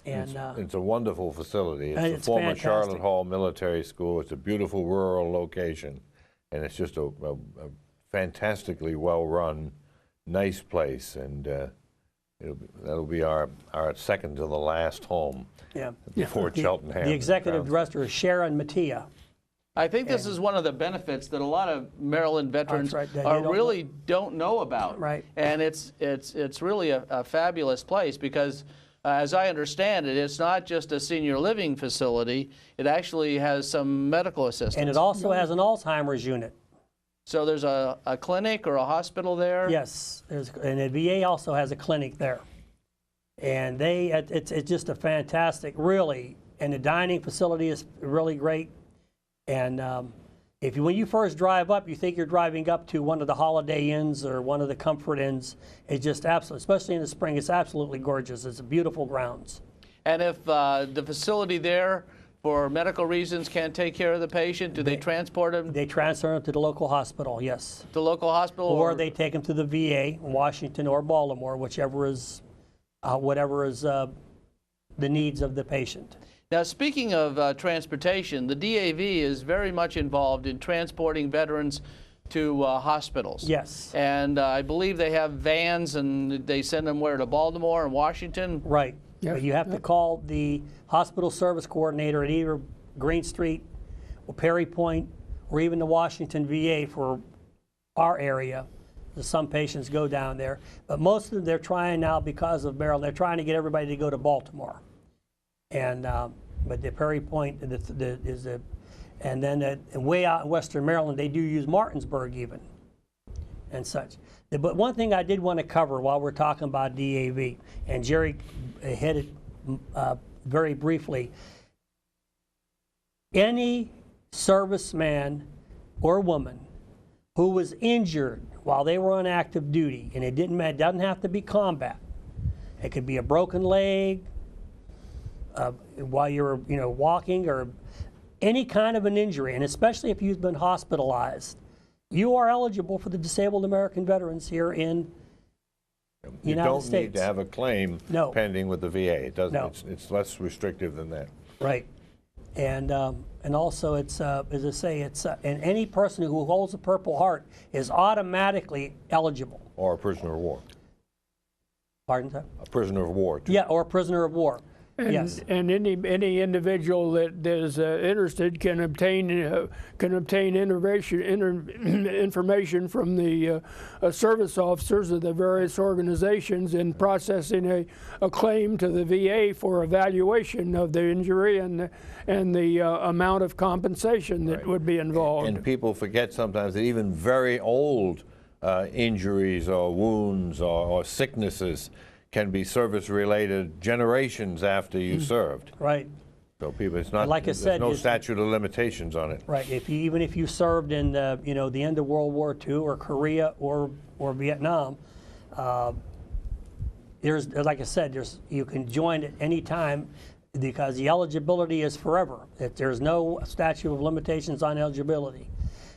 And It's a wonderful facility. It's and the it's former fantastic. Charlotte Hall Military School. It's a beautiful rural location, and it's just a fantastically well-run, nice place. And that'll be our second to the last home before Cheltenham. The executive director is Sharon Mattia. I think this is one of the benefits that a lot of Maryland veterans right, that they don't don't know about. Right. And it's really a fabulous place because, as I understand it, it's not just a senior living facility. It actually has some medical assistance. And it also has an Alzheimer's unit. So there's a clinic or a hospital there? Yes, and the VA also has a clinic there. And it's just a fantastic, really, and the dining facility is really great. And when you first drive up, you think you're driving up to one of the Holiday Inns or one of the Comfort Inns. It's just absolutely, especially in the spring, it's absolutely gorgeous. It's beautiful grounds. And if the facility there, for medical reasons, can't take care of the patient, do they transport them? They transfer them to the local hospital, yes. The local hospital? Or they take them to the VA in Washington or Baltimore, whatever is the needs of the patient. Now, speaking of transportation, the DAV is very much involved in transporting veterans to hospitals. Yes. And I believe they have vans, and they send them where, to Baltimore and Washington? Right. But you have to call the hospital service coordinator at either Green Street or Perry Point or even the Washington VA for our area. Some patients go down there. But most of them, they're trying now, because of Maryland, they're trying to get everybody to go to Baltimore. And but the Perry Point and then way out in Western Maryland, they do use Martinsburg even and such. But one thing I did want to cover while we're talking about DAV, and Jerry hit it very briefly. Any serviceman or woman who was injured while they were on active duty, and it doesn't have to be combat. It could be a broken leg, while you're walking, or any kind of an injury, and especially if you've been hospitalized, you are eligible for the Disabled American Veterans here in the United States. You don't need to have a claim pending with the VA. It doesn't. No. It's less restrictive than that. Right, and also it's as I say, it's and any person who holds a Purple Heart is automatically eligible. Or a prisoner of war. Pardon, sir? A prisoner of war, too. Yeah, or a prisoner of war. And, yes. And any individual that is interested can obtain information from the service officers of the various organizations in processing a claim to the VA for evaluation of the injury and the amount of compensation that would be involved. And people forget sometimes that even very old injuries or wounds or sicknesses can be service-related generations after you served. Right. So people, it's not. Like I said, there's no statute of limitations on it. Right. Even if you served in the end of World War II or Korea or Vietnam, like I said, you can join at any time because the eligibility is forever. There's no statute of limitations on eligibility.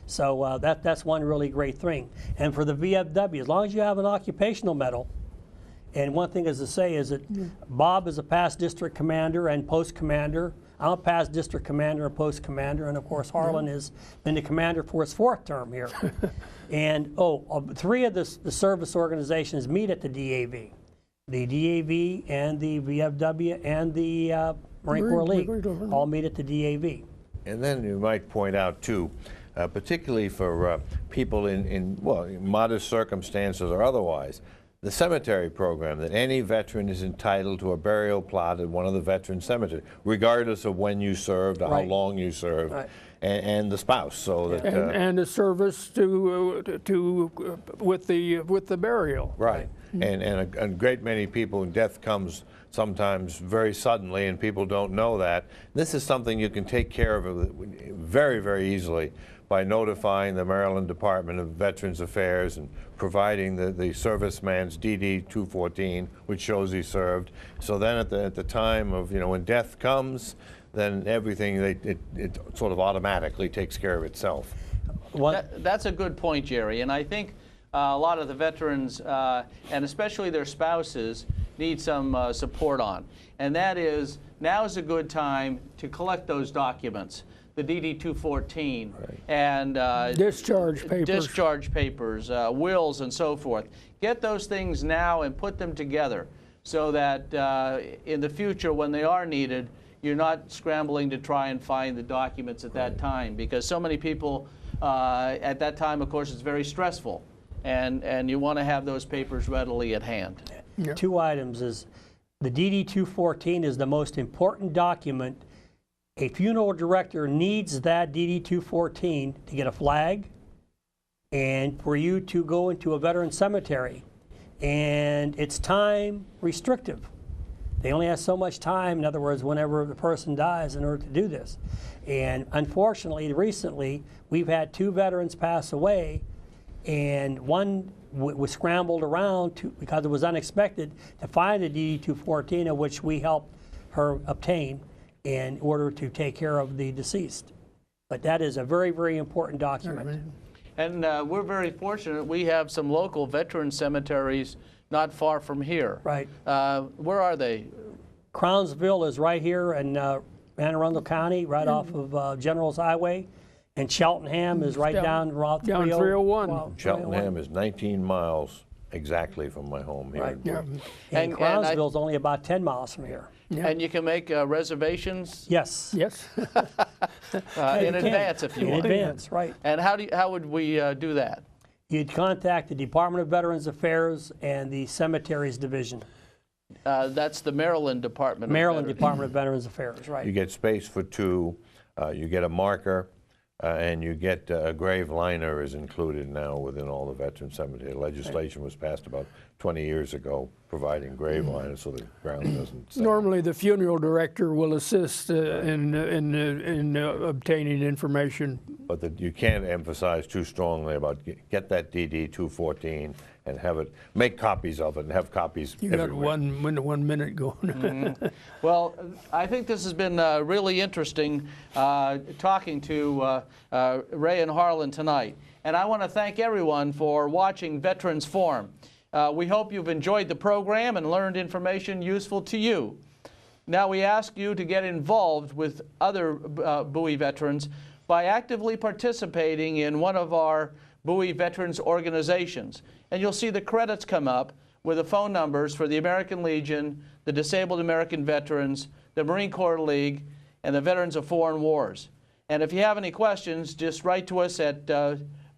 So that's one really great thing. And for the VFW, as long as you have an occupational medal. And one thing is to say is that Bob is a past district commander and post commander. I'm a past district commander and post commander, and of course Harlan has been the commander for his 4th term here. And 3 of the service organizations meet at the DAV. The DAV and the VFW and the Marine Corps League all meet at the DAV. And then you might point out too, particularly for people in modest circumstances or otherwise, the cemetery program, that any veteran is entitled to a burial plot at one of the veteran cemeteries, regardless of when you served or how long you served, and the spouse. So that and a service with the burial. Right, and a great many people, death comes sometimes very suddenly, and people don't know that. This is something you can take care of very, very easily by notifying the Maryland Department of Veterans Affairs and providing the serviceman's DD-214, which shows he served. So then at the time of, when death comes, then everything, it sort of automatically takes care of itself. That's a good point, Jerry. And I think a lot of the veterans, and especially their spouses, need some support on. And that is, now is a good time to collect those documents, the DD-214 and discharge papers, wills and so forth. Get those things now and put them together so that in the future when they are needed, you're not scrambling to try and find the documents at that time, because so many people at that time, of course, it's very stressful, and you want to have those papers readily at hand. Yeah. Two items is the DD-214 is the most important document. A funeral director needs that DD-214 to get a flag and for you to go into a veteran cemetery. And it's time restrictive. They only have so much time, in other words, whenever the person dies in order to do this. And unfortunately, recently, we've had 2 veterans pass away, and one was scrambled around because it was unexpected to find the DD-214, of which we helped her obtain in order to take care of the deceased. But that is a very, very important document. And we're very fortunate. We have some local veteran cemeteries not far from here. Right. Where are they? Crownsville is right here in Anne Arundel County, right off of General's Highway. And Cheltenham is right down Route 301. Well, Cheltenham is 19 miles exactly from my home here. Right. Yeah. And And Crownsville's only about 10 miles from here. And you can make reservations Yes. Yes. in advance if you In want. advance, right. And how would we do that? You'd contact the Department of Veterans Affairs and the Cemeteries Division. That's the Maryland Department. Maryland of Veterans. Department of Veterans Affairs, You right. get space for 2, you get a marker, and you get a grave liner is included now within all the veteran cemetery. Legislation was passed about 20 years ago providing grave liners so the ground doesn't sink. Normally, the funeral director will assist in obtaining information. But that you can't emphasize too strongly about get that DD-214 and have it, make copies of it and have copies You got everywhere. 1 minute going. Well, I think this has been really interesting talking to Ray and Harlan tonight. And I want to thank everyone for watching Veterans Forum. We hope you've enjoyed the program and learned information useful to you. Now we ask you to get involved with other Bowie veterans by actively participating in one of our Bowie Veterans organizations. And you'll see the credits come up with the phone numbers for the American Legion, the Disabled American Veterans, the Marine Corps League, and the Veterans of Foreign Wars. And if you have any questions, just write to us at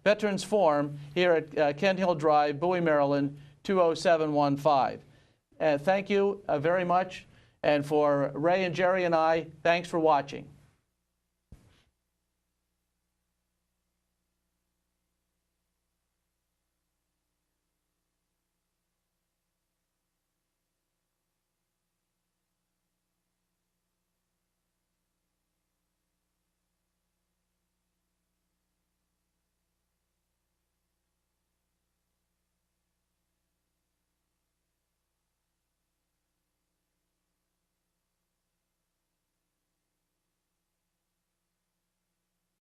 Veterans Forum here at Kent Hill Drive, Bowie, Maryland, 20715. Thank you very much. And for Ray and Jerry and I, thanks for watching.